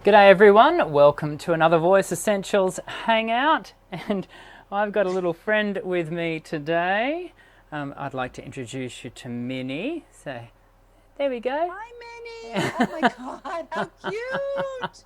G'day everyone, welcome to another Voice Essentials Hangout, and I've got a little friend with me today. I'd like to introduce you to Minnie. So, there we go. Hi Minnie! Oh my God, how cute!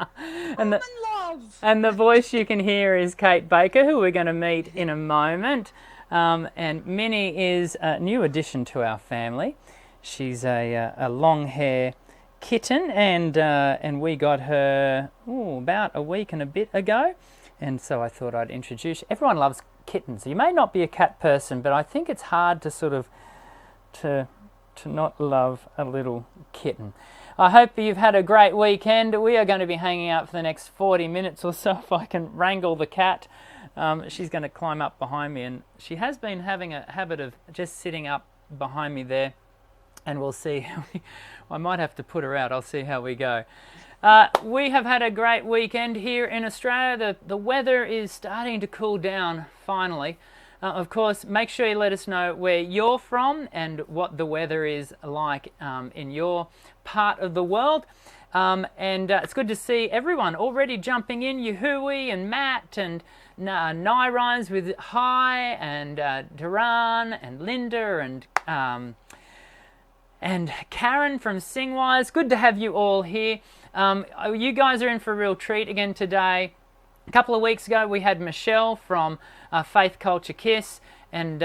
And I'm in love! And the voice you can hear is Kate Baker, who we're going to meet in a moment. And Minnie is a new addition to our family. She's a long hair kitten, and we got her about a week and a bit ago, and so I thought I'd introduce. Everyone loves kittens. You may not be a cat person, but I think it's hard to sort of to not love a little kitten. I hope you've had a great weekend. We are going to be hanging out for the next 40 minutes or so if I can wrangle the cat. She's going to climb up behind me, and she has been having a habit of just sitting up behind me there, and we'll see how I might have to put her out. I'll see how we go. We have had a great weekend here in Australia. The weather is starting to cool down finally. Of course, make sure you let us know where you're from and what the weather is like in your part of the world. And it's good to see everyone already jumping in. Yuhui and Matt and Nyrines with hi, and Duran and Linda and Karen from Singwise. Good to have you all here. You guys are in for a real treat again today. A couple of weeks ago we had Michelle from Faith Culture Kiss, and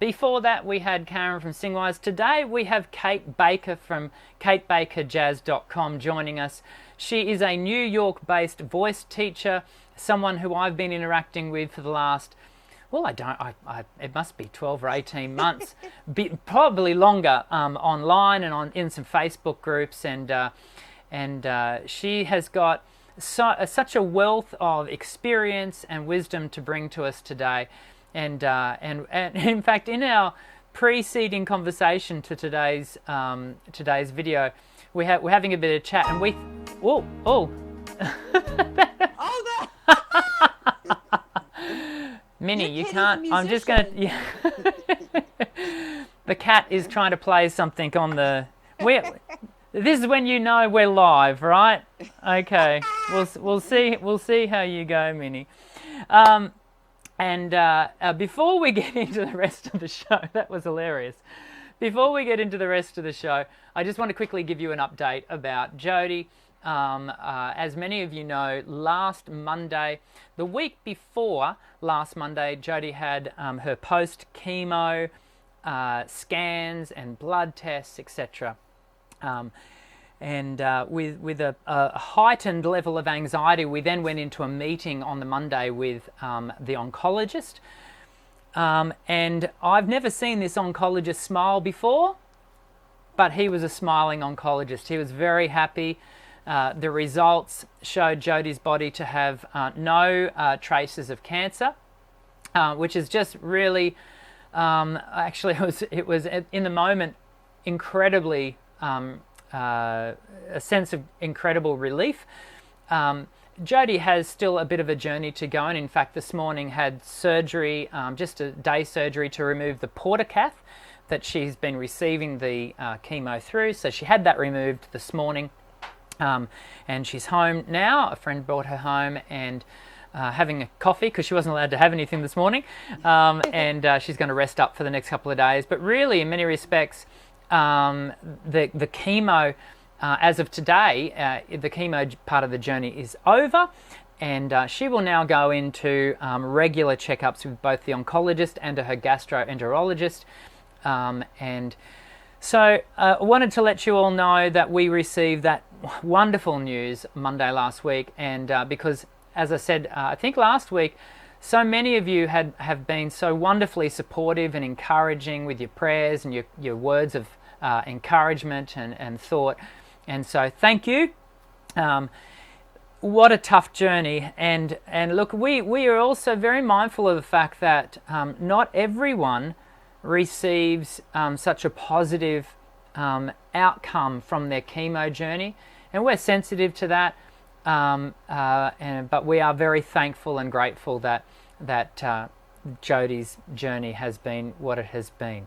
before that we had Karen from Singwise. Today we have Kate Baker from katebakerjazz.com joining us. She is a New York based voice teacher, someone who I've been interacting with for the last, well, it must be 12 or 18 months, probably longer, online and in some Facebook groups, and she has got such a wealth of experience and wisdom to bring to us today. And in fact, in our preceding conversation to today's video, we're having a bit of chat, and Minnie, you can't. I'm just going to. Yeah. The cat is trying to play something on the. This is when you know we're live, right? Okay. We'll see how you go, Minnie. Before we get into the rest of the show, that was hilarious. Before we get into the rest of the show, I just want to quickly give you an update about Jody. As many of you know, last Monday, the week before last Monday, Jody had her post-chemo scans and blood tests, etc. With a heightened level of anxiety, we then went into a meeting on the Monday with the oncologist. And I've never seen this oncologist smile before, but he was a smiling oncologist. He was very happy. The results showed Jody's body to have no traces of cancer, which is just really, actually it was in the moment incredibly, a sense of incredible relief. Jody has still a bit of a journey to go, and in fact this morning had surgery, just a day surgery to remove the portacath that she's been receiving the chemo through. So she had that removed this morning. And she's home now. A friend brought her home and having a coffee because she wasn't allowed to have anything this morning. And she's going to rest up for the next couple of days. But really, in many respects, the chemo, as of today, the chemo part of the journey is over. And she will now go into regular checkups with both the oncologist and her gastroenterologist. So I wanted to let you all know that we received that wonderful news Monday last week, and because, as I said, I think last week, so many of you have been so wonderfully supportive and encouraging with your prayers and your words of encouragement and thought, and so thank you. What a tough journey, and look, we are also very mindful of the fact that not everyone receives such a positive outcome from their chemo journey, and we're sensitive to that. But we are very thankful and grateful that Jody's journey has been what it has been.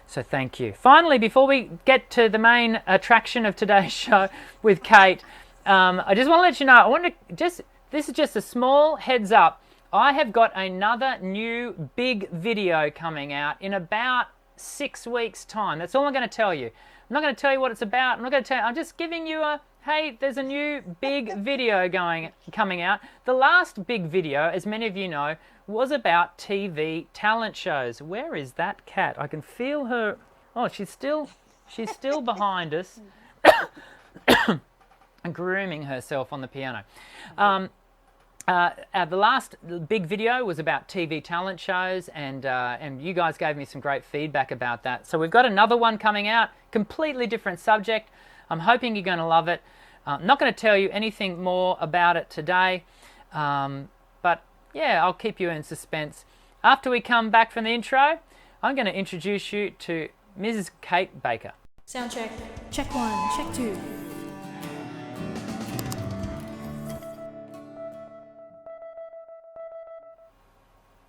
So thank you. Finally, before we get to the main attraction of today's show with Kate, I just want to let you know, this is just a small heads up. I have got another new big video coming out in about 6 weeks' time. That's all I'm going to tell you. I'm not going to tell you what it's about. I'm just giving you hey, there's a new big video coming out. The last big video, as many of you know, was about TV talent shows. Where is that cat? I can feel her. Oh, she's still behind us, grooming herself on the piano. The last big video was about TV talent shows, and you guys gave me some great feedback about that. So we've got another one coming out, completely different subject. I'm hoping you're going to love it. I'm not going to tell you anything more about it today, but yeah, I'll keep you in suspense. After we come back from the intro, I'm going to introduce you to Mrs. Kate Baker. Sound check. Check 1, check 2.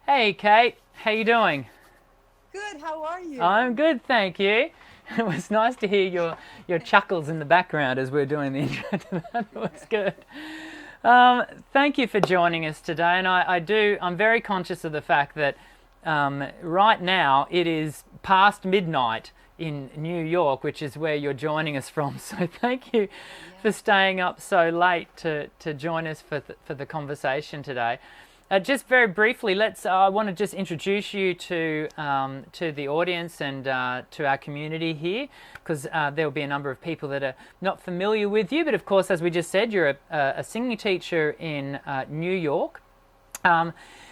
Hey Kate, how you doing? Good. How are you? I'm good, thank you. It was nice to hear your chuckles in the background as we were doing the intro to that. It was good. Thank you for joining us today, and I'm very conscious of the fact that right now it is past midnight in New York, which is where you're joining us from. So thank you for staying up so late to join us for the conversation today. Just very briefly, I want to just introduce you to the audience and to our community here, because there will be a number of people that are not familiar with you. But of course, as we just said, you're a singing teacher in New York.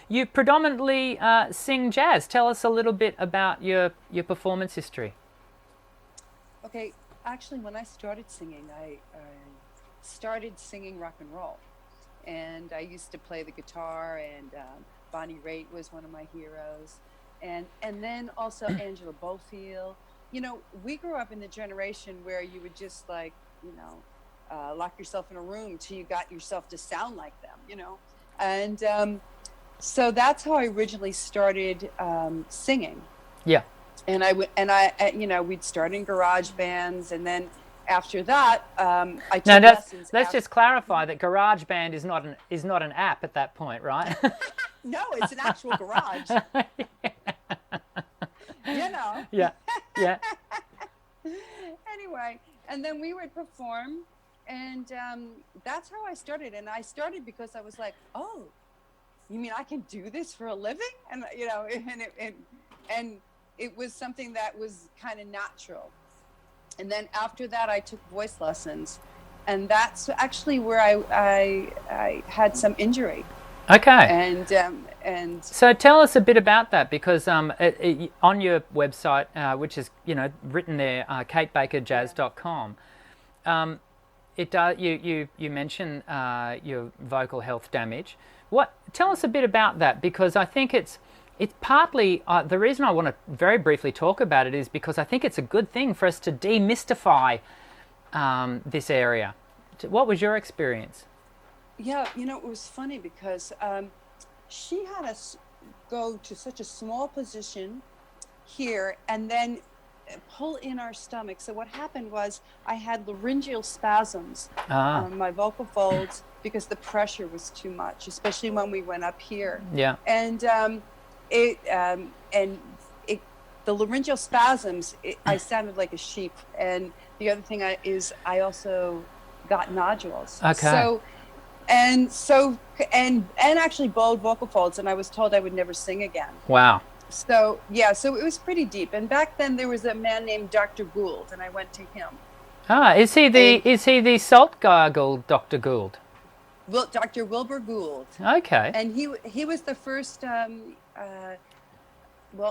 You predominantly sing jazz. Tell us a little bit about your performance history. Okay. Actually, when I started singing, I started singing rock and roll. And I used to play the guitar, and Bonnie Raitt was one of my heroes. And then also Angela Bofield. You know, we grew up in the generation where you would just lock yourself in a room till you got yourself to sound like them, And so that's how I originally started singing. Yeah. And we'd start in garage bands, and then after that, I took lessons. Let's just clarify that GarageBand is not an app at that point, right? No, it's an actual garage. Yeah. Anyway, and then we would perform, and that's how I started. And I started because I was like, oh, you mean I can do this for a living? And and it was something that was kind of natural. And then after that, I took voice lessons, and that's actually where I had some injury. Okay. And so tell us a bit about that, because on your website, which is written there, katebakerjazz.com, you mention your vocal health damage. Tell us a bit about that, because I think it's partly, the reason I want to very briefly talk about it is because I think it's a good thing for us to demystify this area. What was your experience? Yeah, it was funny because she had us go to such a small position here and then pull in our stomach. So what happened was I had laryngeal spasms on my vocal folds because the pressure was too much, especially when we went up here. Yeah. And the laryngeal spasms, I sounded like a sheep. And the other thing is I also got nodules. Okay. And actually bowed vocal folds, and I was told I would never sing again. Wow. So it was pretty deep. And back then there was a man named Dr. Gould, and I went to him. Is he the salt gargle Dr. Gould? Well, Dr. Wilbur Gould. Okay. And he was the first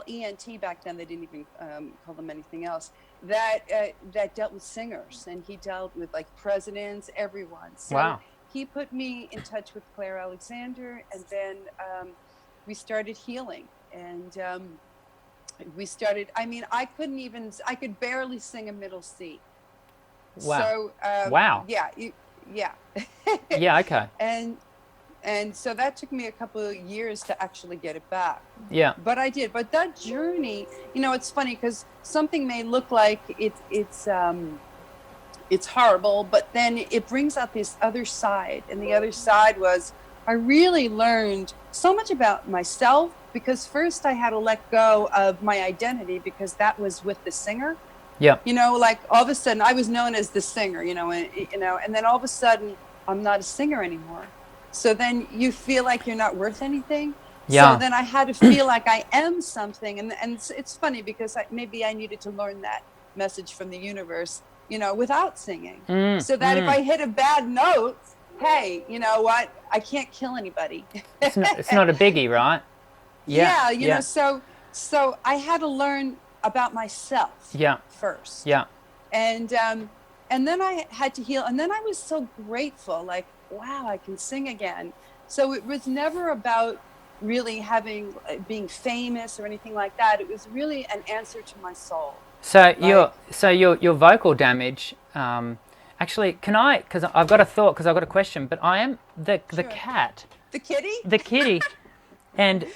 ENT back then. They didn't even call them anything else. That dealt with singers, and he dealt with like presidents, everyone. So wow. He put me in touch with Claire Alexander, and then we started healing. And we started. I mean, I could barely sing a middle C. Wow. So wow. Yeah. Yeah. Okay. And so that took me a couple of years to actually get it back. Yeah. But I did. But that journey, it's funny because something may look like it's it's horrible, but then it brings out this other side. And the other side was I really learned so much about myself, because first I had to let go of my identity, because that was with the singer. Yeah. Like all of a sudden I was known as the singer, and then all of a sudden I'm not a singer anymore. So then you feel like you're not worth anything. Yeah. So then I had to feel like I am something. And it's funny because maybe I needed to learn that message from the universe, without singing. So that if I hit a bad note, hey, you know what? I can't kill anybody. It's not a biggie, right? Yeah. So I had to learn about myself first. Yeah. And then I had to heal. And then I was so grateful, like, wow, I can sing again. So it was never about really being famous or anything like that. It was really an answer to my soul. So your vocal damage, actually, because I've got a thought, because I've got a question, but I am the cat. The kitty? The kitty. And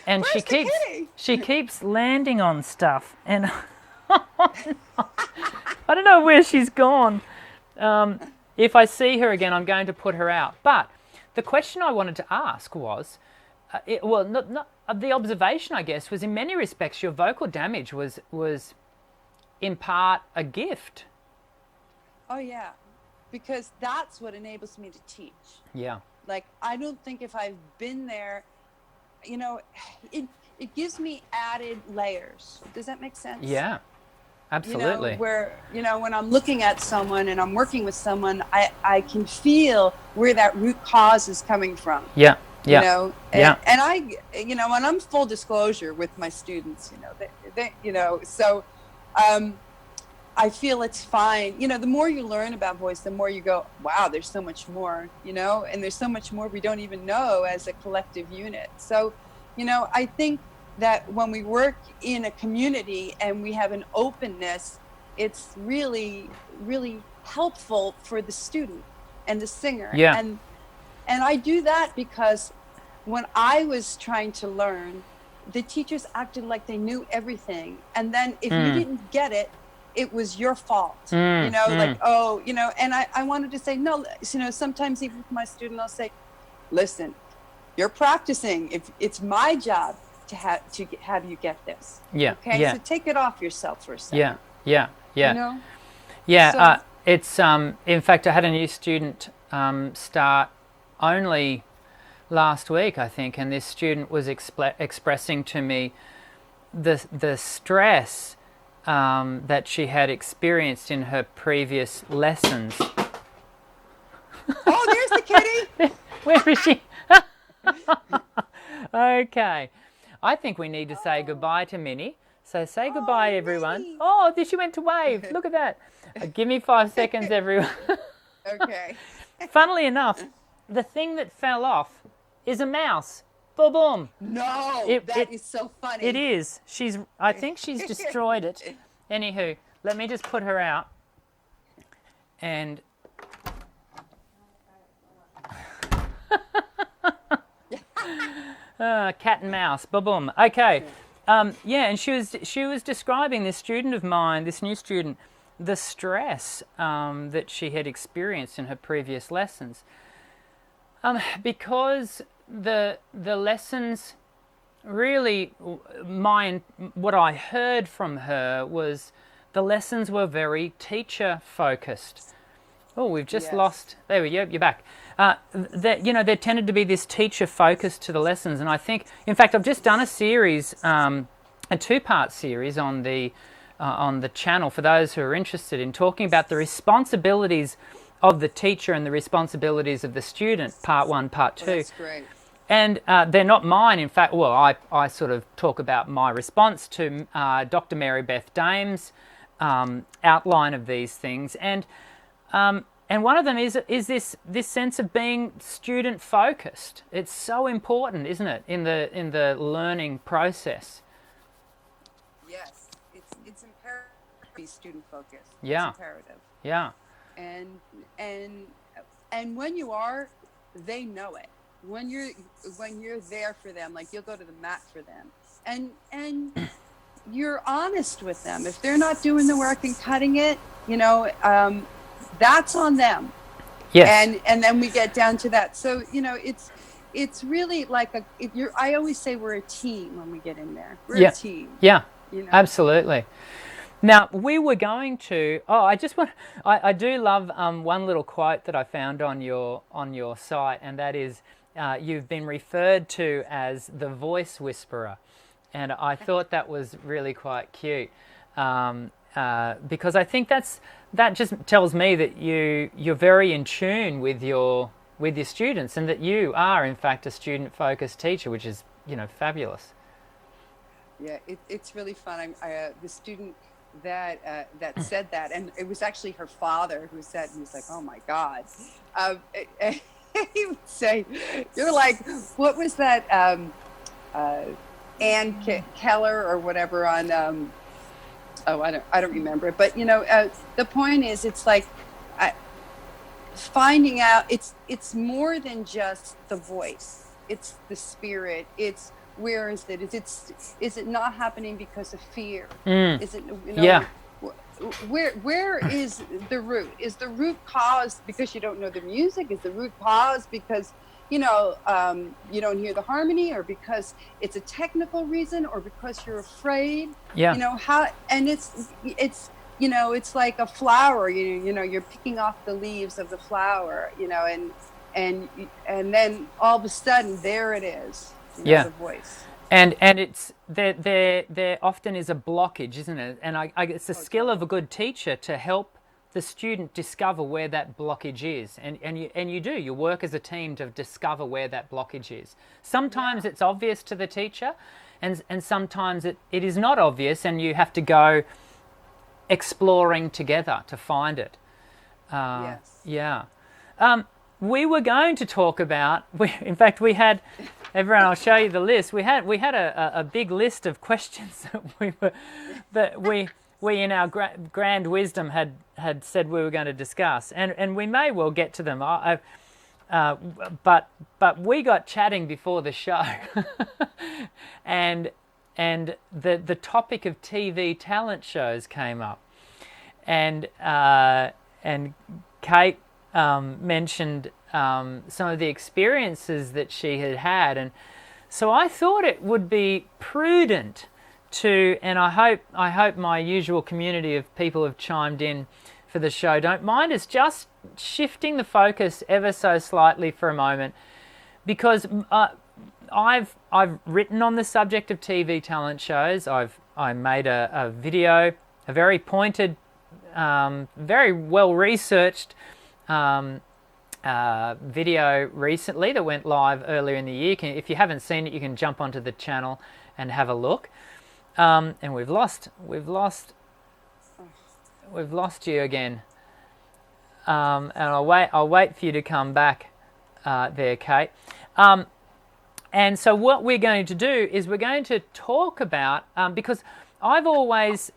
she keeps landing on stuff, and I don't know where she's gone. If I see her again, I'm going to put her out. But the question I wanted to ask was, the observation, I guess, was in many respects your vocal damage was in part a gift. Oh yeah, because that's what enables me to teach. Yeah. Like, I don't think if I've been there, it gives me added layers. Does that make sense? Yeah, absolutely. Where, when I'm looking at someone and I'm working with someone, I can feel where that root cause is coming from. Yeah. And I, and I'm full disclosure with my students, so I feel it's fine. The more you learn about voice, the more you go, wow, there's so much more, and there's so much more we don't even know as a collective unit. So, I think that when we work in a community and we have an openness, it's really, really helpful for the student and the singer. Yeah. And I do that because when I was trying to learn, the teachers acted like they knew everything. And then if you didn't get it, it was your fault, and I wanted to say, no, sometimes even with my student, I'll say, listen, you're practicing. If it's my job to have you get this. Yeah. Okay. Yeah. So take it off yourself for a second. Yeah. Yeah. So, it's in fact, I had a new student start only last week, I think, and this student was expressing to me the stress that she had experienced in her previous lessons. Oh, there's the kitty. Where is she? Okay. I think we need to say goodbye to Minnie. So say goodbye, everyone. Minnie. Oh, she went to wave. Look at that. Give me 5 seconds, everyone. Okay. Funnily enough, the thing that fell off is a mouse. Boom, boom. No, that is so funny. It is. I think she's destroyed it. Anywho, let me just put her out. And cat and mouse. Boom, boom. Okay. And she was describing this student of mine, this new student, the stress that she had experienced in her previous lessons. Because the lessons really, what I heard from her was the lessons were very teacher focused. Oh, we've just lost. There we go. You're back. There tended to be this teacher focus to the lessons, and I think, in fact, I've just done a series, a 2-part series on the channel for those who are interested in talking about the responsibilities of the teacher and the responsibilities of the student, part 1, part 2. Well, that's great. And they're not mine. In fact, well, I sort of talk about my response to Dr. Mary Beth Dame's outline of these things, and one of them is this sense of being student focused. It's so important, isn't it, in the learning process? Yes, it's imperative to be student focused. Yeah. It's imperative. Yeah. And when you are, they know it. When you're there for them, like you'll go to the mat for them, and you're honest with them. If they're not doing the work and cutting it, that's on them. Yes. And then we get down to that. So it's really like I always say we're a team when we get in there. We're a Yeah. team. Yeah. You know. Absolutely. Now we were going to. Oh, I just want. I do love one little quote that I found on your site, and that is, you've been referred to as the voice whisperer, and I thought that was really quite cute, because I think that just tells me that you're very in tune with your students, and that you are in fact a student focused teacher, which is fabulous. Yeah, it's really fun. The student that said that, and it was actually her father who said, and he's like, "Oh my God," he would say, "You're like, what was that, Ann Keller or whatever on oh, I don't remember it, but the point is, it's like finding out it's more than just the voice, it's the spirit, it's where is it, is it not happening because of fear, is it Yeah. where is the root cause because you don't know the music, is the root cause because you don't hear the harmony, or because it's a technical reason, or because you're afraid, Yeah. how, and it's like a flower, you're picking off the leaves of the flower, and then all of a sudden there it is, Yeah. the voice. And it's there often is a blockage, isn't it? And it's a skill of a good teacher to help the student discover where that blockage is, and you work as a team to discover where that blockage is. Sometimes it's obvious to the teacher, and sometimes it is not obvious, and you have to go exploring together to find it. Yes. Yeah. We were going to talk about. In fact, we had. Everyone, I'll show you the list. We had a big list of questions that we in our grand wisdom had said we were going to discuss, and we may well get to them. But we got chatting before the show, and the topic of TV talent shows came up, and Kate mentioned some of the experiences that she had had, and so I thought it would be prudent to, and I hope my usual community of people have chimed in for the show don't mind us just shifting the focus ever so slightly for a moment, because I've written on the subject of TV talent shows. I made a video, a very pointed, very well researched video recently that went live earlier in the year. If you haven't seen it, you can jump onto the channel and have a look. And we've lost you again. And I'll wait for you to come back there, Kate. And so what we're going to do is we're going to talk about, because I've always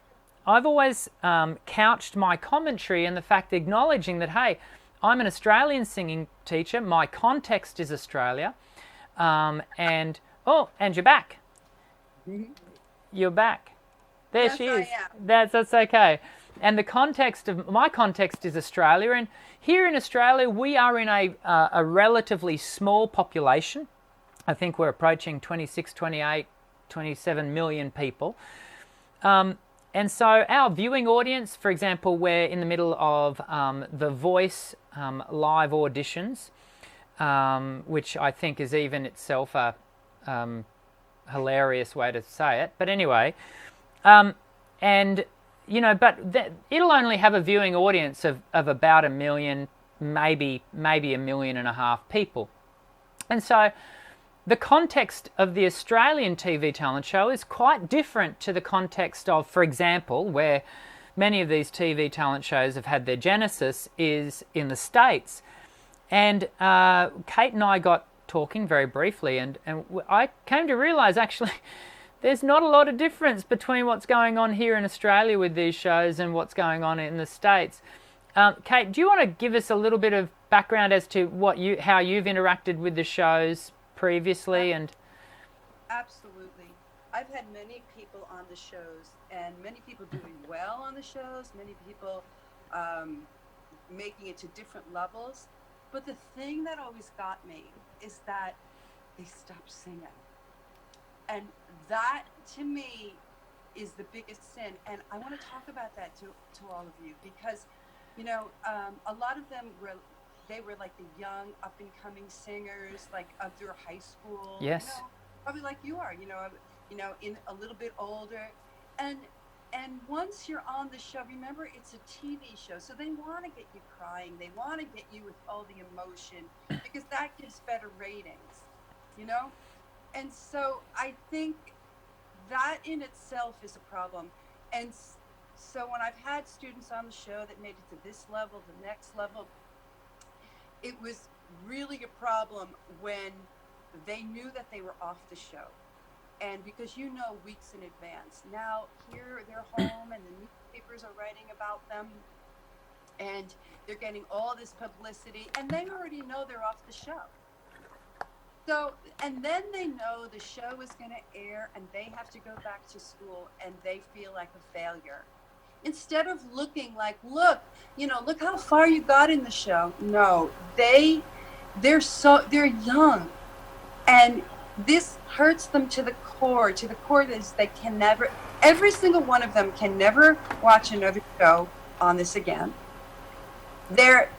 couched my commentary in the fact, acknowledging that, hey, I'm an Australian singing teacher. My context is Australia, and you're back. You're back. There Yes, she is. I am. That's okay. And the context of my context is Australia, and here in Australia we are in a relatively small population. I think we're approaching 26, 28, 27 million people. And so our viewing audience, for example, we're in the middle of The Voice live auditions, which I think is even itself a hilarious way to say it. But anyway, and it'll only have a viewing audience of about 1 million, maybe 1.5 million people. And so the context of the Australian TV talent show is quite different to the context of, for example, where many of these TV talent shows have had their genesis, is in the States. And Kate and I got talking very briefly, and I came to realise, actually, there's not a lot of difference between what's going on here in Australia with these shows and what's going on in the States. Kate, do you want to give us a little bit of background as to how you've interacted with the shows previously? And Absolutely. I've had many people on the shows, and many people doing well on the shows, many people making it to different levels. But the thing that always got me is that they stopped singing. And that to me is the biggest sin. And I want to talk about that to all of you because, a lot of them they were like the young up and coming singers, like of their high school, Yes. probably like you are, in a little bit older. And once you're on the show, remember it's a TV show. So they want to get you crying. They want to get you with all the emotion because that gives better ratings, you know? And so I think that in itself is a problem. And so when I've had students on the show that made it to this level, the next level, it was really a problem when they knew that they were off the show. And because weeks in advance. Now here they're home and the newspapers are writing about them and they're getting all this publicity and they already know they're off the show. So, and then they know the show is going to air and they have to go back to school and they feel like a failure. Instead of looking like, look how far you got in the show. No, they're young. And this hurts them to the core that they can never, every single one of them can never watch another show on this again. Their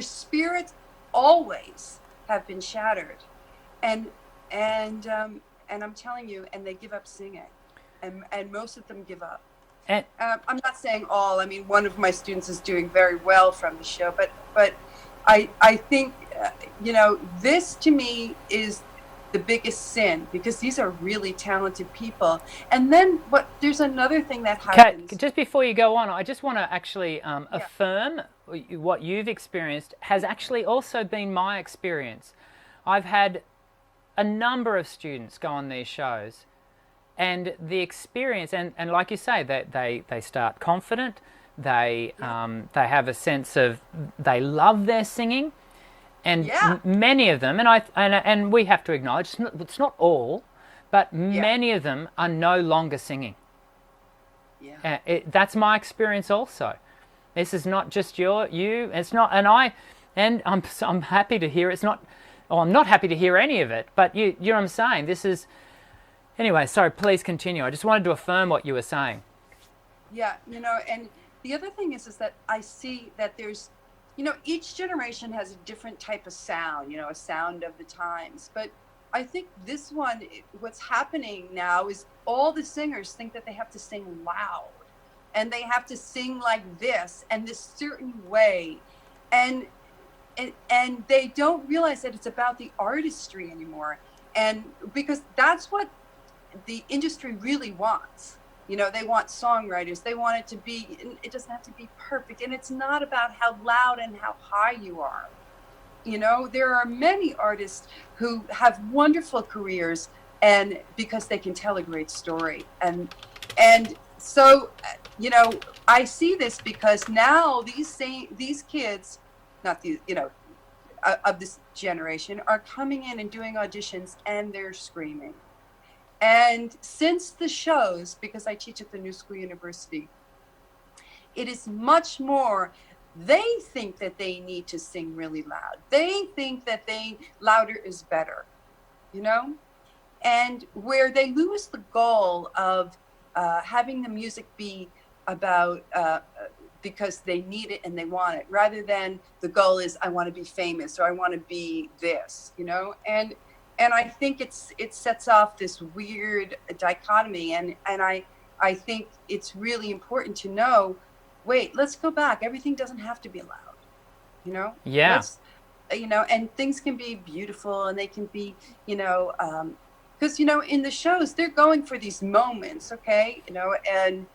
spirits always have been shattered. And I'm telling you, and they give up singing. And most of them give up. And I'm not saying all. I mean, one of my students is doing very well from the show, but I think, this to me is the biggest sin because these are really talented people. And then there's another thing that happens. just before you go on, I just want to actually affirm what you've experienced has actually also been my experience. I've had a number of students go on these shows and the experience, and like you say, they start confident, they have a sense of they love their singing. And many of them, and we have to acknowledge, it's not all, but many of them are no longer singing. Yeah. That's my experience also. This is not just you. It's not, and I'm happy to hear it's not. Oh, I'm not happy to hear any of it. But you know what I'm saying. This is, anyway. Sorry, please continue. I just wanted to affirm what you were saying. Yeah, and the other thing is that I see that there's. Each generation has a different type of sound, a sound of the times. But I think this one, what's happening now is all the singers think that they have to sing loud and they have to sing like this and this certain way. And they don't realize that it's about the artistry anymore. And because that's what the industry really wants. They want songwriters. They want it to be, it doesn't have to be perfect. And it's not about how loud and how high you are. There are many artists who have wonderful careers and because they can tell a great story. And so, I see this because now these kids, not these, of this generation are coming in and doing auditions and they're screaming. And since the shows, because I teach at the New School University, it is much more, they think that they need to sing really loud. They think that louder is better, and where they lose the goal of having the music be about, because they need it and they want it, rather than the goal is, I want to be famous or I want to be this, And I think it sets off this weird dichotomy. And I think it's really important to know, wait, let's go back. Everything doesn't have to be loud, Yeah. And things can be beautiful and they can be, because, in the shows, they're going for these moments, okay, and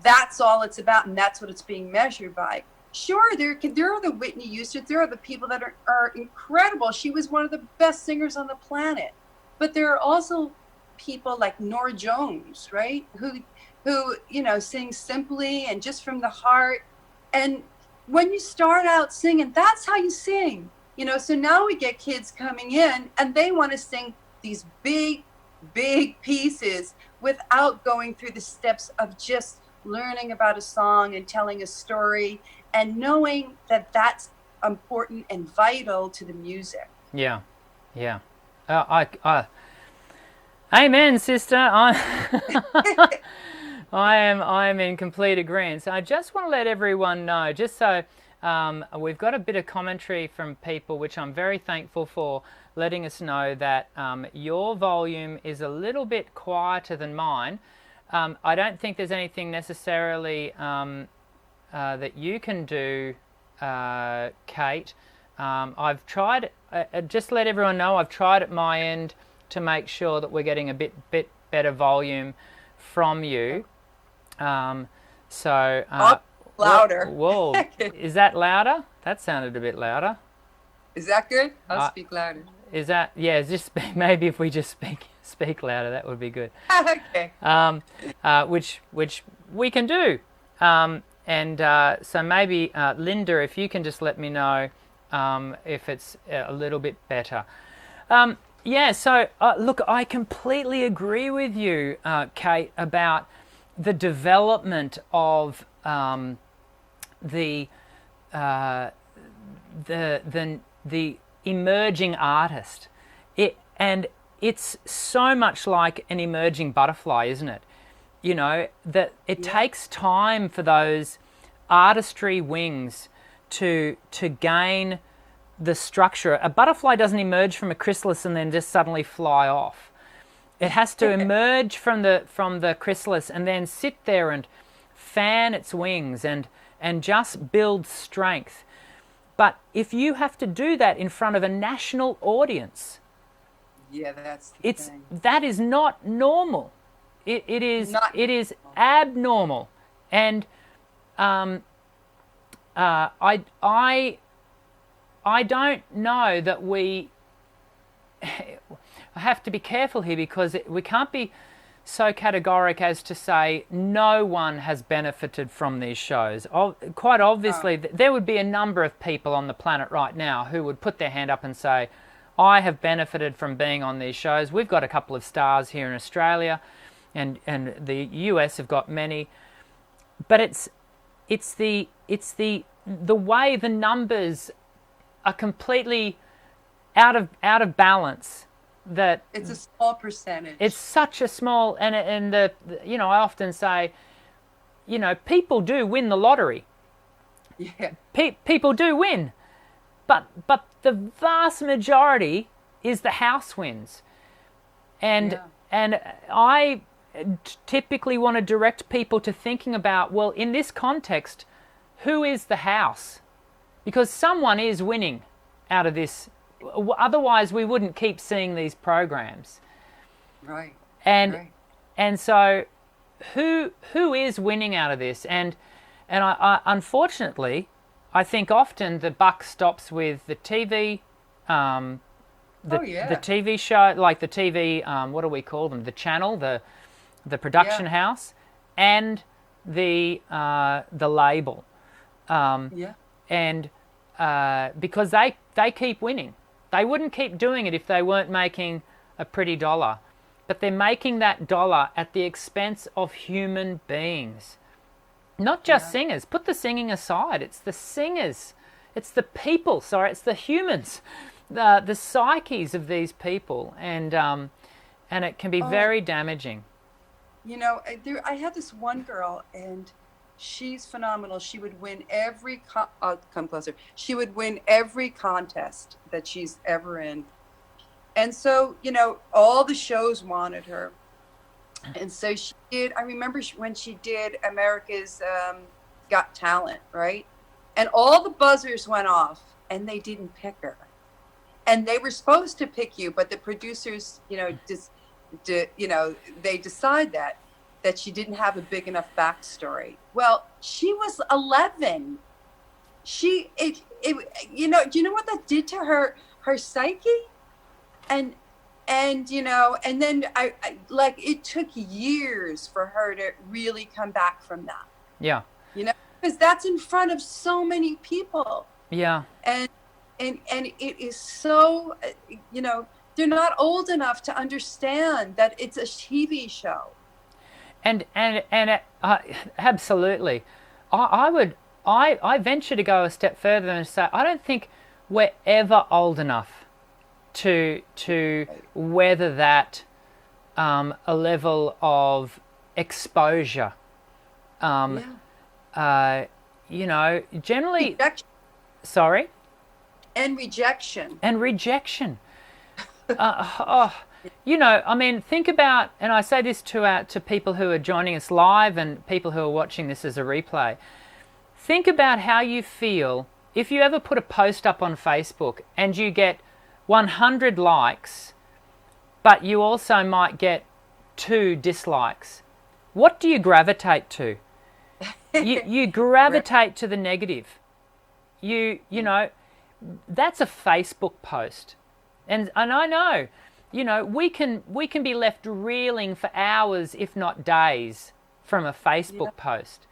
that's all it's about. And that's what it's being measured by. Sure, there are the Whitney Houstons. There are the people that are incredible. She was one of the best singers on the planet. But there are also people like Norah Jones, right? Who sing simply and just from the heart. And when you start out singing, that's how you sing. So now we get kids coming in and they want to sing these big, big pieces without going through the steps of just learning about a song and telling a story and knowing that that's important and vital to the music. Yeah, yeah. Amen, sister. I am in complete agreement. So I just want to let everyone know, just so we've got a bit of commentary from people, which I'm very thankful for, letting us know that your volume is a little bit quieter than mine. I don't think there's anything necessarily that you can do, Kate. I've tried, just let everyone know, I've tried at my end to make sure that we're getting a bit better volume from you. Louder. Whoa, is that louder? That sounded a bit louder. Is that good? I'll speak louder. Is that, yeah, just maybe if we just speak louder, that would be good. Okay. Which we can do. So maybe Linda, if you can just let me know if it's a little bit better. Yeah, so look, I completely agree with you, Kate, about the development of the emerging artist. It's so much like an emerging butterfly, isn't it? You know, that it takes time for those artistry wings to gain the structure. A butterfly doesn't emerge from a chrysalis and then just suddenly fly off. It has to emerge from the chrysalis and then sit there and fan its wings and just build strength. But if you have to do that in front of a national audience, that is not normal. It is abnormal, and I don't know that we. I have to be careful here because we can't be so categoric as to say no one has benefited from these shows. Quite obviously, there would be a number of people on the planet right now who would put their hand up and say, I have benefited from being on these shows. We've got a couple of stars here in Australia, and the US have got many. But it's the way the numbers are completely out of balance. That it's a small percentage. It's such a small, and I often say, people do win the lottery. Yeah. People do win, but the vast majority is the house wins, and I typically want to direct people to thinking about, well, in this context, who is the house? Because someone is winning out of this. Otherwise, we wouldn't keep seeing these programs. Right. And so, who is winning out of this? And I unfortunately, I think often the buck stops with the TV, the TV show, like the TV. What do we call them? The channel, the production house, and the label. And because they keep winning. They wouldn't keep doing it if they weren't making a pretty dollar. But they're making that dollar at the expense of human beings. Not just singers. Put the singing aside. It's the singers. It's the people. Sorry, it's the humans. The psyches of these people. And it can be very damaging. I had this one girl, and she's phenomenal. She would win every come closer. She would win every contest that she's ever in. And so, all the shows wanted her. And so she did. I remember when she did America's Got Talent, right? And all the buzzers went off and they didn't pick her. And they were supposed to pick you, but the producers, they decide that she didn't have a big enough backstory. Well, she was 11. Do you know what that did to her psyche? And then I it took years for her to really come back from that. Yeah. Because that's in front of so many people. Yeah. And it is so, they're not old enough to understand that it's a TV show. Absolutely. I venture to go a step further and say I don't think we're ever old enough to weather that a level of exposure. Generally, Rejection. sorry, And rejection. and rejection. I mean, think about, and I say this to people who are joining us live and people who are watching this as a replay. Think about how you feel if you ever put a post up on Facebook and you get 100 likes, but you also might get 2 dislikes. What do you gravitate to? You gravitate to the negative. You know, that's a Facebook post. And I know, we can be left reeling for hours, if not days, from a Facebook post.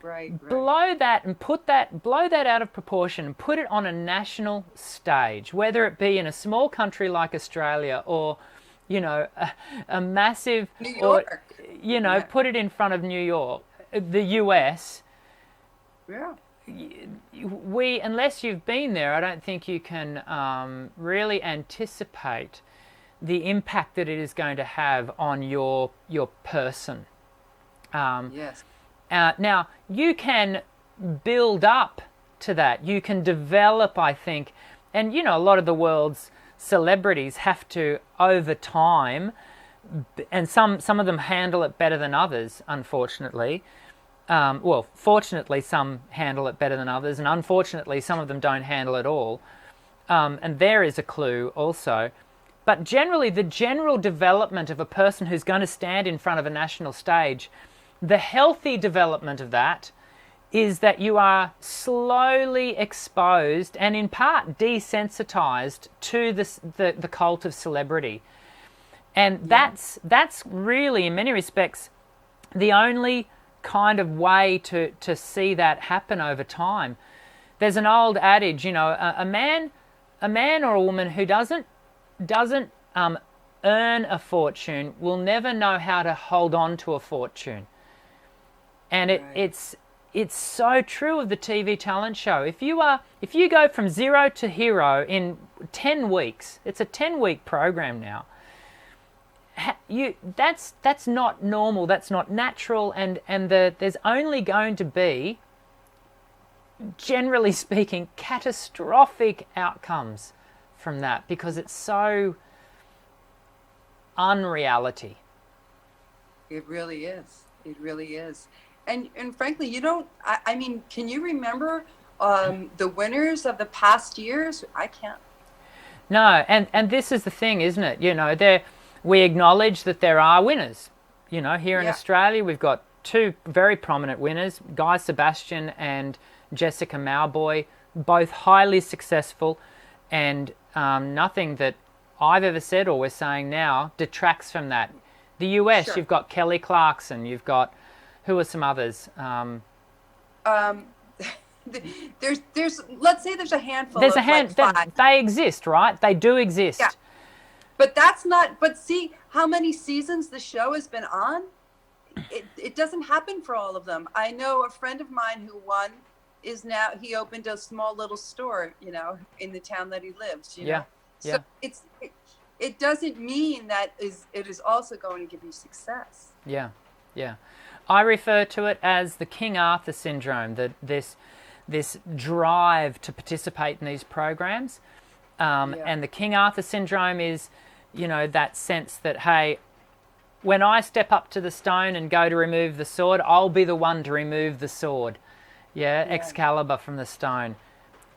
Right. Blow that and blow that out of proportion and put it on a national stage, whether it be in a small country like Australia or, a massive, New York. Or, put it in front of New York, the US. Yeah. Unless you've been there, I don't think you can really anticipate the impact that it is going to have on your person. Yes. Now, you can build up to that. You can develop, I think, and a lot of the world's celebrities have to, over time, and some of them handle it better than others, unfortunately. Fortunately, some handle it better than others, and unfortunately, some of them don't handle it all. And there is a clue also. But generally, the general development of a person who's going to stand in front of a national stage, the healthy development of that is that you are slowly exposed and in part desensitized to the cult of celebrity. And that's really, in many respects, the only kind of way to see that happen over time. There's an old adage, a man or a woman who doesn't earn a fortune will never know how to hold on to a fortune. And it's so true of the TV talent show. If you go from zero to hero in 10 weeks, it's a 10-week program now. That's not normal. That's not natural. And there's only going to be, generally speaking, catastrophic outcomes from that because it's so unreality. It really is. It really is. And frankly, I mean, can you remember the winners of the past years? I can't. No, and this is the thing, isn't it? We acknowledge that there are winners. Here in Australia, we've got 2 very prominent winners, Guy Sebastian and Jessica Mauboy, both highly successful, and nothing that I've ever said or we're saying now detracts from that. The US, Sure. You've got Kelly Clarkson, you've got, who are some others? There's let's say there's a handful. There's of a hand. like 5. They exist, right? They do exist. Yeah. But that's not. But see how many seasons the show has been on. It doesn't happen for all of them. I know a friend of mine who won is now he opened a small little store, in the town that he lives. Yeah. So it doesn't mean that it is also going to give you success. Yeah. I refer to it as the King Arthur syndrome. This drive to participate in these programs, and the King Arthur syndrome is, that sense that, hey, when I step up to the stone and go to remove the sword, I'll be the one to remove the sword. Yeah. Excalibur from the stone,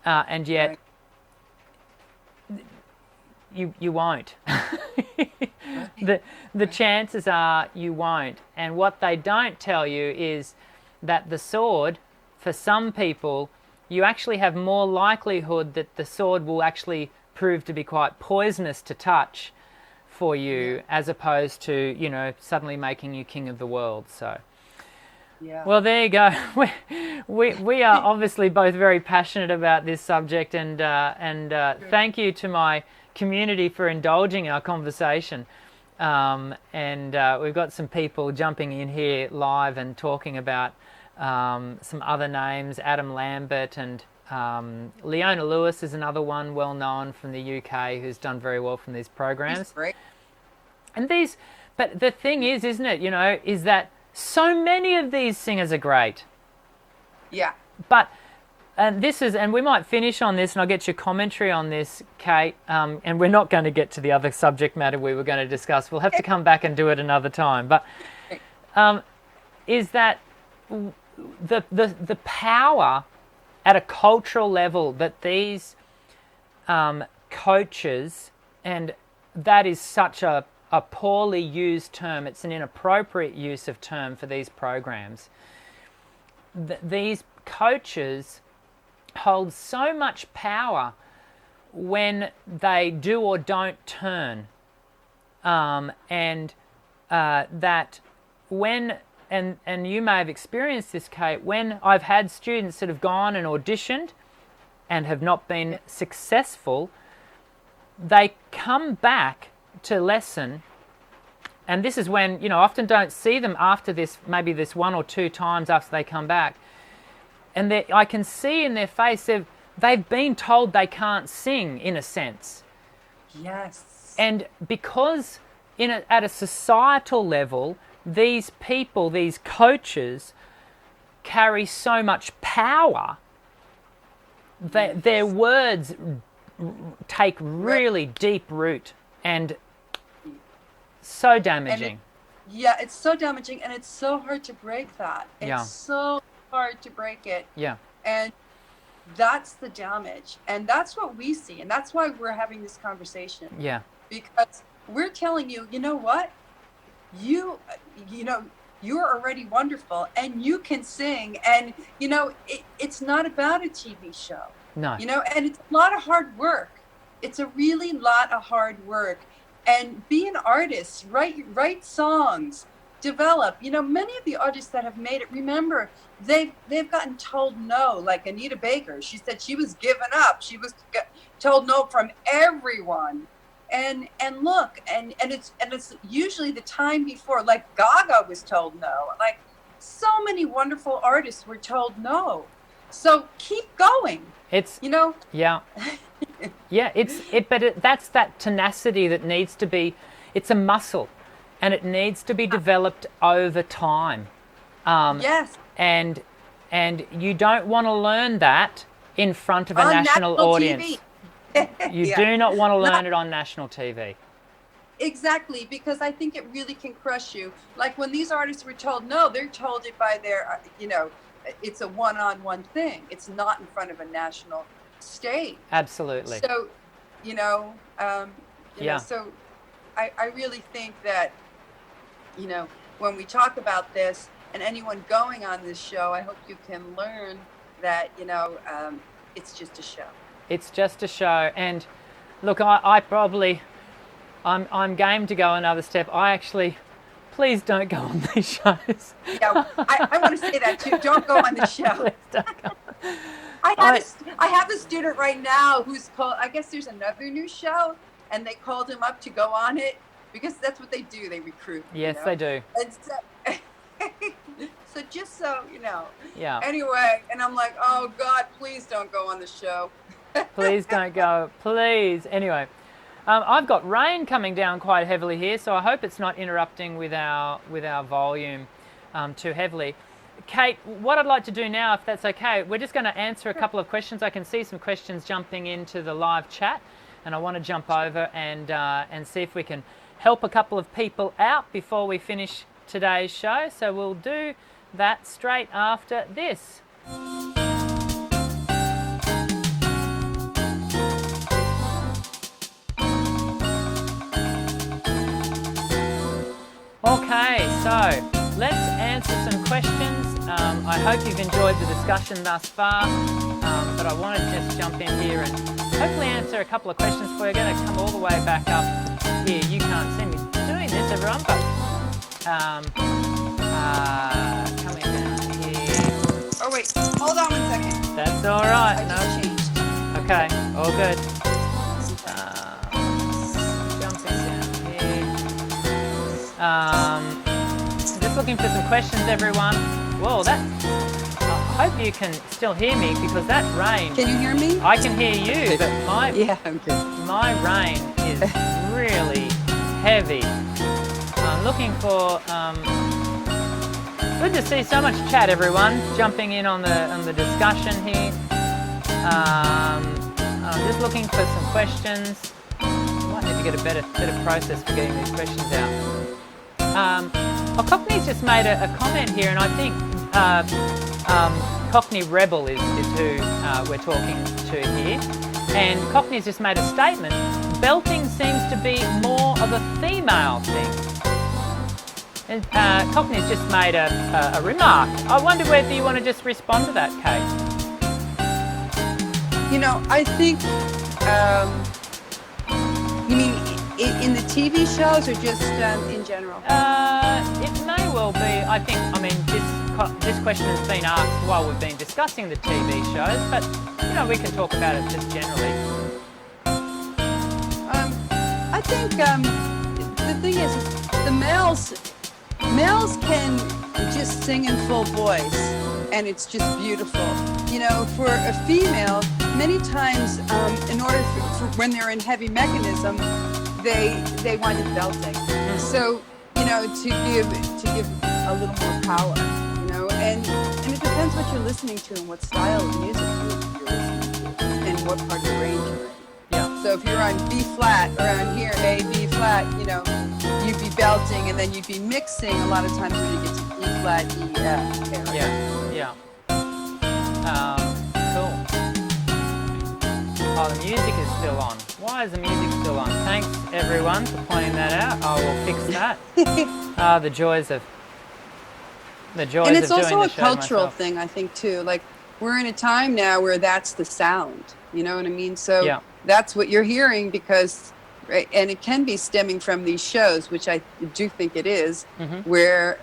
and yet you won't. The chances are you won't. And what they don't tell you is that the sword, for some people, you actually have more likelihood that the sword will actually prove to be quite poisonous to touch for you, as opposed to, suddenly making you king of the world. So, well, there you go. We are obviously both very passionate about this subject, and thank you to my community for indulging our conversation. and we've got some people jumping in here live and talking about some other names. Adam Lambert and Leona Lewis is another one well known from the UK who's done very well from these programs. He's great. And these, but the thing is, isn't it, is that so many of these singers are great. Yeah. But, and we might finish on this, and I'll get your commentary on this, Kate, and we're not going to get to the other subject matter we were going to discuss. We'll have to come back and do it another time. But is that the power at a cultural level that these coaches, and that is such a poorly used term, it's an inappropriate use of term for these programs. These coaches hold so much power when they do or don't turn, and that when, and you may have experienced this, Kate, when I've had students that have gone and auditioned and have not been successful, they come back to lesson, and this is when, I often don't see them after this, maybe this 1 or 2 times after they come back, and I can see in their face they've been told they can't sing, in a sense. Yes. And because at a societal level, these people, these coaches, carry so much power that their words take really deep root and so damaging. It's so damaging, and it's so hard to break that. It's so hard to break it. Yeah. And that's the damage, and that's what we see, and that's why we're having this conversation. Yeah. Because we're telling you, you know what? You're already wonderful, and you can sing, and it's not about a TV show. No. And it's a lot of hard work. It's a really lot of hard work. And be an artist, write songs, develop. Many of the artists that have made it, remember, they've gotten told no, like Anita Baker. She said she was given up. She was told no from everyone. And look, and it's usually the time before, like Gaga was told no. Like so many wonderful artists were told no. So keep going. It's Yeah. Yeah, that's that tenacity that needs to be, it's a muscle, and it needs to be developed over time. Yes. And you don't want to learn that in front of a national audience. TV. You do not want to learn it on national TV. Exactly, because I think it really can crush you. Like when these artists were told no, they're told it by their, it's a one-on-one thing. It's not in front of a national stage. Absolutely. So, so I really think that, when we talk about this, and anyone going on this show, I hope you can learn that, it's just a show. It's just a show. And look, I'm game to go another step. Please don't go on these shows. Yeah, I want to say that too. Don't go on the show. Please don't go. I have a student right now who's called, I guess there's another new show, and they called him up to go on it, because that's what they do. They recruit. Yes, they do. And so just so you know. Yeah. Anyway, and I'm like, oh God, please don't go on the show. Please don't go. Please. Anyway, I've got rain coming down quite heavily here, so I hope it's not interrupting with our volume too heavily. Kate, what I'd like to do now, if that's okay, we're just going to answer a couple of questions. I can see some questions jumping into the live chat, and I want to jump over and see if we can help a couple of people out before we finish today's show. So we'll do that straight after this. Okay, so let's answer some questions. I hope you've enjoyed the discussion thus far, but I want to just jump in here and hopefully answer a couple of questions for you. I'm going to come all the way back up here. You can't see me doing this, everyone, but coming down here. Oh wait, hold on 1 second. That's all right. I just changed. Okay, all good. Jumping down here. Just looking for some questions, everyone. Whoa, I hope you can still hear me because that rain. Can you hear me? I can hear you, but Yeah, I'm good. my rain is really heavy. I'm looking for. Good to see so much chat, everyone, jumping in on the discussion here. I'm just looking for some questions. Might need to get a better process for getting these questions out. Cockney's just made a comment here, and I think Cockney Rebel is who we're talking to here. And Cockney's just made a statement. Belting seems to be more of a female thing. And Cockney's just made a remark. I wonder whether you want to just respond to that, Kate. You know, I think, you mean in the TV shows or just in general? It may well be. I mean, this question has been asked while we've been discussing the TV shows, but, you know, we can talk about it just generally. I think the thing is the males can just sing in full voice, and it's just beautiful. You know, for a female, many times, in order for when they're in heavy mechanism, they wind up belting. So, you know, to give a little more power, you know, and it depends what you're listening to and what style of music you're listening to and what part of the range you're in. Yeah. So if you're on B flat, around here, A, B flat, you know, you'd be belting, and then you'd be mixing a lot of times when you get to E flat, E, F area. Yeah. Cool. Oh, the music is still on. Why is the music still on? Thanks, everyone, for pointing that out. I will fix that. The joys of doing the show. And it's also a cultural myself. thing, I think, too. Like, we're in a time now where that's the sound. You know what I mean? So that's what you're hearing because, right, and it can be stemming from these shows, which I do think it is, where,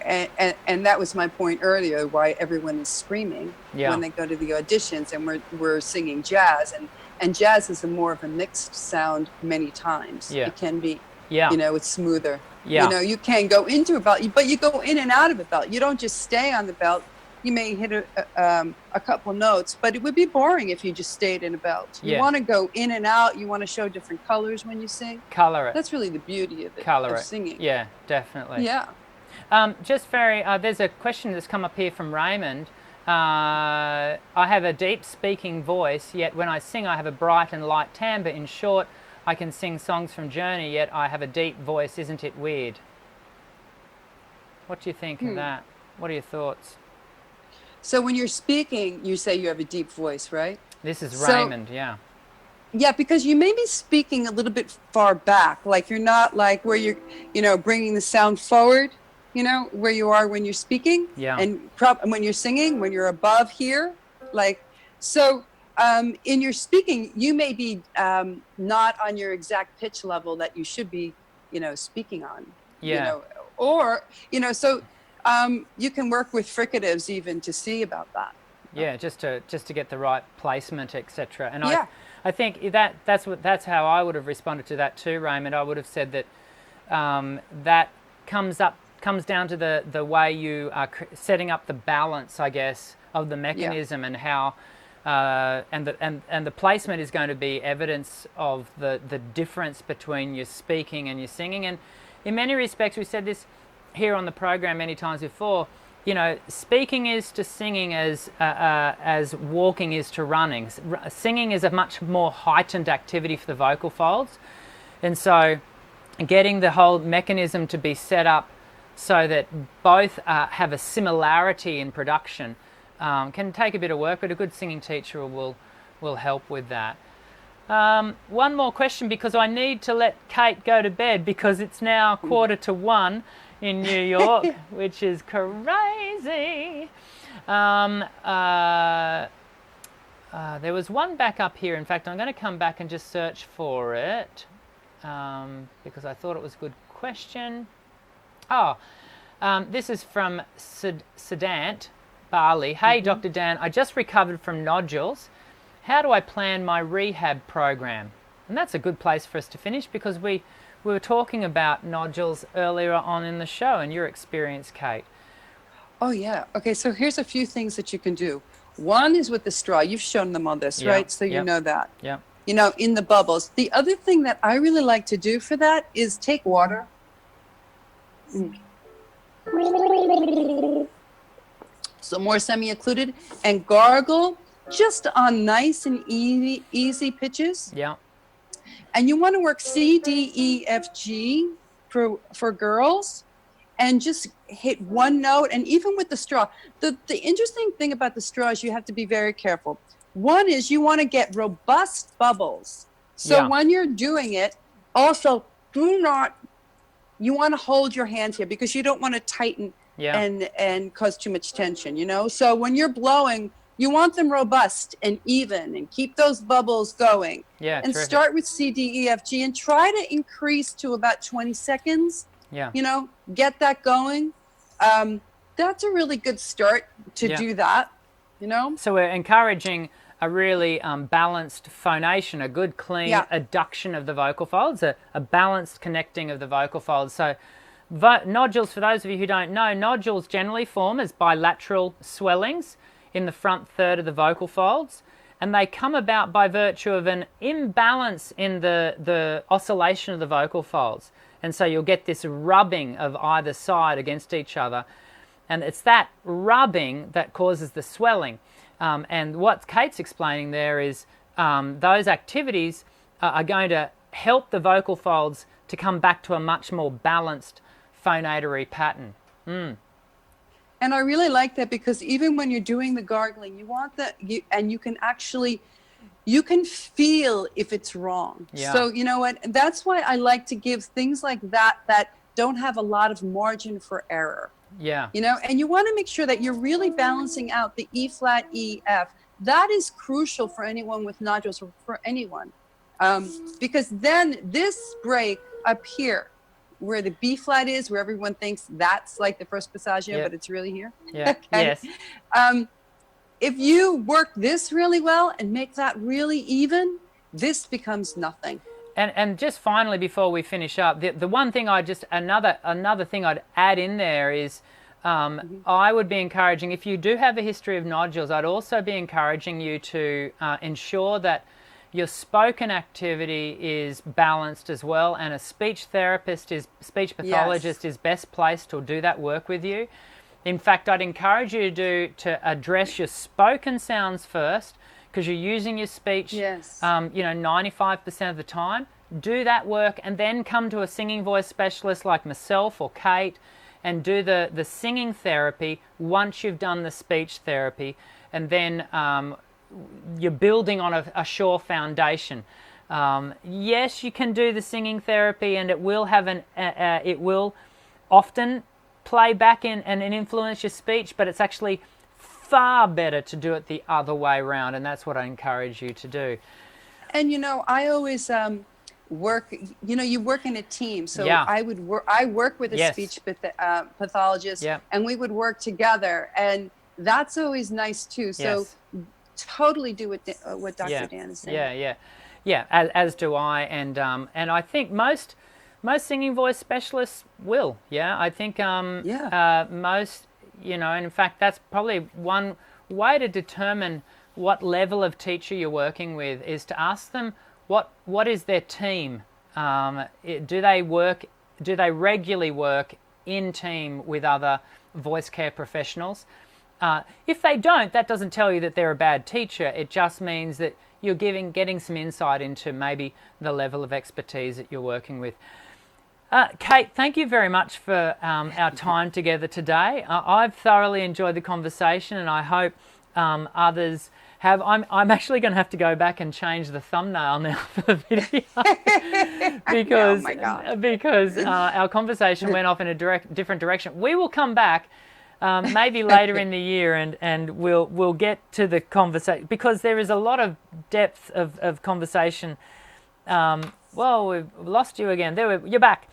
and that was my point earlier, why everyone is screaming when they go to the auditions, and we're singing jazz, and jazz is more of a mixed sound many times. It can be, you know, it's smoother. You know, you can go into a belt, but you go in and out of a belt. You don't just stay on the belt. You may hit a couple notes, but it would be boring if you just stayed in a belt. You want to go in and out. You want to show different colors when you sing. Color it. That's really the beauty of it. Color of it. Singing. Yeah, definitely. Yeah. There's a question that's come up here from Raymond. I have a deep speaking voice, yet when I sing I have a bright and light timbre. In short, I can sing songs from Journey, yet I have a deep voice. Isn't it weird? What do you think of that? What are your thoughts? So when you're speaking, you say you have a deep voice, right? This is Raymond, yeah. Yeah, because you may be speaking a little bit far back, like you're not like where you're, you know, bringing the sound forward, you know, where you are when you're speaking. Yeah. And when you're singing, when you're above here, like, so in your speaking, you may be not on your exact pitch level that you should be, you know, speaking on. Yeah. You know, or, you know, so you can work with fricatives even to see about that. Yeah, just to get the right placement, etc. And Yeah. I think that's how I would have responded to that too, Raymond. I would have said that that comes down to the way you are setting up the balance, I guess, of the mechanism and how and the placement is going to be evidence of the difference between your speaking and your singing. And in many respects, we said this here on the program many times before. You know, speaking is to singing as walking is to running. Singing is a much more heightened activity for the vocal folds, and so getting the whole mechanism to be set up so that both have a similarity in production can take a bit of work, but a good singing teacher will help with that. One more question, because I need to let Kate go to bed because it's now 1:45 in New York, which is crazy. There was one back up here. In fact, I'm going to come back and just search for it because I thought it was a good question. This is from Sedant Bali. Hey, Dr. Dan, I just recovered from nodules. How do I plan my rehab program? And that's a good place for us to finish because we We were talking about nodules earlier on in the show and your experience, Kate. Oh, yeah. Okay, so here's a few things that you can do. One is with the straw. You've shown them all this, Yeah, right? So you yep, know that. yep, In the bubbles. The other thing that I really like to do for that is take water. So more semi-occluded, and gargle just on nice and easy pitches. yeah, And you want to work C, D, E, F, G for girls, and just hit one note. And even with the straw, the interesting thing about the straw is you have to be very careful. One is you want to get robust bubbles. So Yeah. when you're doing it, also you want to hold your hand here because you don't want to tighten yeah, and cause too much tension. So when you're blowing, you want them robust and even, and keep those bubbles going. yeah, And terrific. start with C, D, E, F, G, and try to increase to about 20 seconds. Yeah, Get that going. That's a really good start to Yeah. do that. So we're encouraging a really balanced phonation, a good clean Yeah. adduction of the vocal folds, a balanced connecting of the vocal folds. So nodules, for those of you who don't know, nodules generally form as bilateral swellings in the front third of the vocal folds, and they come about by virtue of an imbalance in the oscillation of the vocal folds. And so you'll get this rubbing of either side against each other. And it's that rubbing that causes the swelling. And what Kate's explaining there is those activities are going to help the vocal folds to come back to a much more balanced phonatory pattern. And I really like that because even when you're doing the gargling, you want that, and you can feel if it's wrong. Yeah. So you know what? That's why I like to give things like that don't have a lot of margin for error. Yeah. And you want to make sure that you're really balancing out the E flat, E, F. That is crucial for anyone with nodules, or for anyone, because then this break up here, where the B flat is, where everyone thinks that's like the first passaggio, Yeah. but it's really here. Yeah. Okay. Yes. If you work this really well and make that really even, this becomes nothing. And just finally, before we finish up, the one thing another thing I'd add in there is I would be encouraging, if you do have a history of nodules, I'd also be encouraging you to ensure that your spoken activity is balanced as well, and a speech pathologist is best placed to do that work with you. In fact, I'd encourage you to address your spoken sounds first, because you're using your speech, 95% of the time. Do that work, and then come to a singing voice specialist like myself or Kate, and do the singing therapy once you've done the speech therapy, and then you're building on a sure foundation. Yes, you can do the singing therapy, and it will have it will often play back in and influence your speech, but it's actually far better to do it the other way around, and that's what I encourage you to do. And I always work. You work in a team, so Yeah. I work with a Yes. speech pathologist, Yeah. and we would work together, and that's always nice too. So Yes. totally do what Dr. Yeah. Dan is saying. Yeah. As do I, and I think most singing voice specialists will. Yeah, I think most. And in fact, that's probably one way to determine what level of teacher you're working with, is to ask them what is their team. Do they regularly work in team with other voice care professionals? If they don't, that doesn't tell you that they're a bad teacher. It just means that you're getting some insight into maybe the level of expertise that you're working with. Kate, thank you very much for our time together today. I've thoroughly enjoyed the conversation, and I hope others have. I'm actually going to have to go back and change the thumbnail now for the video because Oh my God. because our conversation went off in a different direction. We will come back maybe later in the year, and we'll get to the conversation, because there is a lot of depth of conversation. Well, we've lost you again. You're back.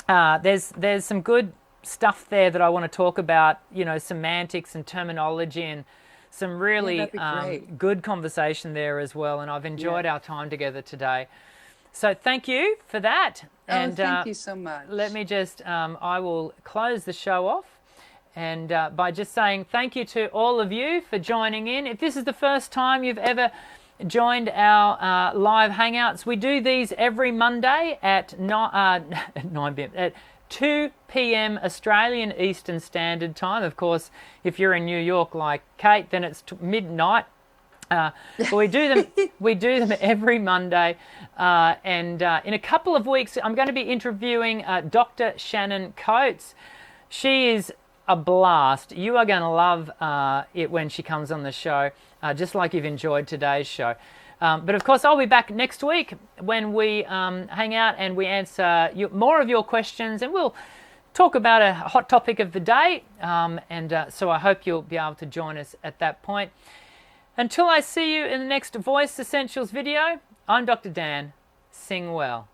There's some good stuff there that I want to talk about, semantics and terminology, and some really that'd be great. good conversation there as well. And I've enjoyed our time together today. So thank you for that. And thank you so much. Let me just, I will close the show off. And by just saying thank you to all of you for joining in. If this is the first time you've ever joined our live hangouts, we do these every Monday at 9 p.m. at 2 p.m. Australian Eastern Standard Time. Of course, if you're in New York like Kate, then it's midnight. But we do them. We do them every Monday, and in a couple of weeks, I'm going to be interviewing Dr. Shannon Coates. She is a blast. You are going to love it when she comes on the show, just like you've enjoyed today's show. But of course, I'll be back next week when we hang out and we answer more of your questions, and we'll talk about a hot topic of the day. So I hope you'll be able to join us at that point. Until I see you in the next Voice Essentials video, I'm Dr. Dan. Sing well.